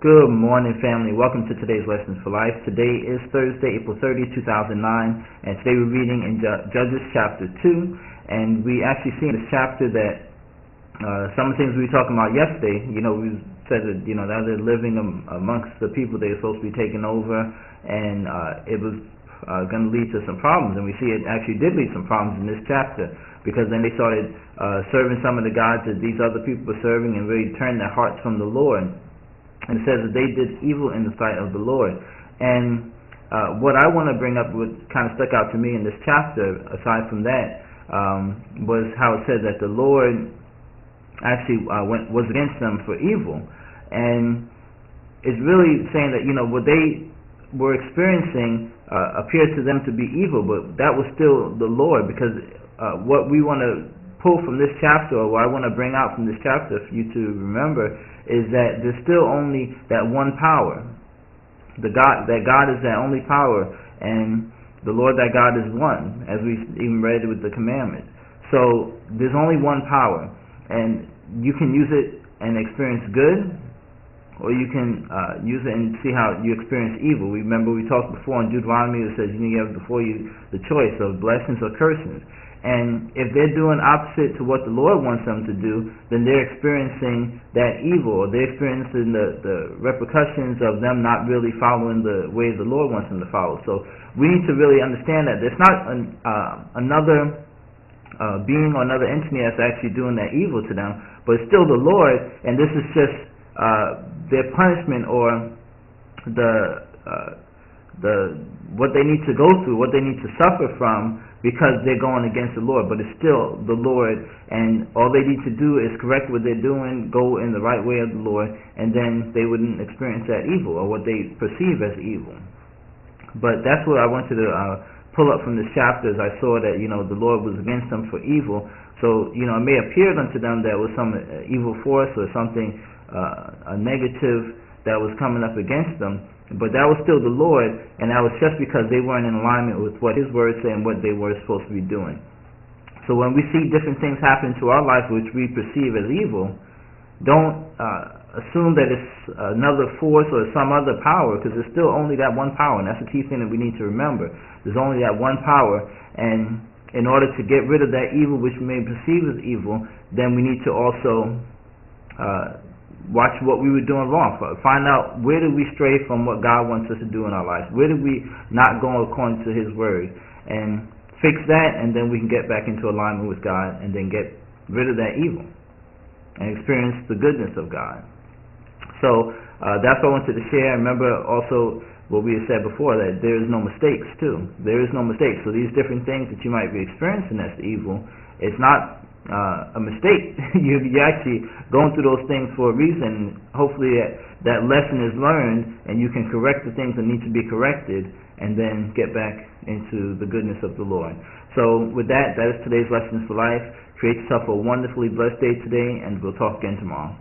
Good morning, family. Welcome to today's Lessons for Life. Today is Thursday, April 30, 2009, and today we're reading in Judges chapter 2, and we actually see in this chapter that some of the things we were talking about yesterday, we said that, that they're living amongst the people they're supposed to be taking over, and it was going to lead to some problems, and we see it actually did lead to some problems in this chapter, because then they started serving some of the gods that these other people were serving and really turned their hearts from the Lord. And it says that they did evil in the sight of the Lord. And what I want to bring up, what kind of stuck out to me in this chapter, aside from that, was how it said that the Lord actually was against them for evil. And it's really saying that, what they were experiencing appeared to them to be evil, but that was still the Lord, because what we want to pull from this chapter, or what I want to bring out from this chapter for you to remember, is that there's still only that one power. That God is that only power, and the Lord that God is one, as we even read with the commandments. So there's only one power, and you can use it and experience good, or you can use it and see how you experience evil. Remember we talked before in Deuteronomy, it says you have before you the choice of blessings or curses. And if they're doing opposite to what the Lord wants them to do, then they're experiencing that evil, or they're experiencing the repercussions of them not really following the way the Lord wants them to follow. So we need to really understand that there's not another being or another entity that's actually doing that evil to them, but it's still the Lord, and this is just their punishment, or what they need to go through, what they need to suffer from, because they're going against the Lord. But it's still the Lord, and all they need to do is correct what they're doing, go in the right way of the Lord, and then they wouldn't experience that evil, or what they perceive as evil. But that's what I wanted to pull up from this chapter, as I saw that the Lord was against them for evil. So it may appear unto them that was some evil force or something, a negative that was coming up against them, but that was still the Lord, and that was just because they weren't in alignment with what His Word said and what they were supposed to be doing. So when we see different things happen to our life which we perceive as evil, don't assume that it's another force or some other power, because there's still only that one power, and that's the key thing that we need to remember. There's only that one power, and in order to get rid of that evil which we may perceive as evil, then we need to also watch what we were doing wrong. Find out, where did we stray from what God wants us to do in our lives? Where did we not go according to His Word? And fix that, and then we can get back into alignment with God, and then get rid of that evil and experience the goodness of God. So that's what I wanted to share. Remember also what we had said before, that there is no mistakes too. There is no mistakes. So these different things that you might be experiencing as evil, it's not a mistake. You're actually going through those things for a reason. Hopefully that lesson is learned, and you can correct the things that need to be corrected, and then get back into the goodness of the Lord. So with that is today's Lessons for Life. Create yourself a wonderfully blessed day today, and we'll talk again tomorrow.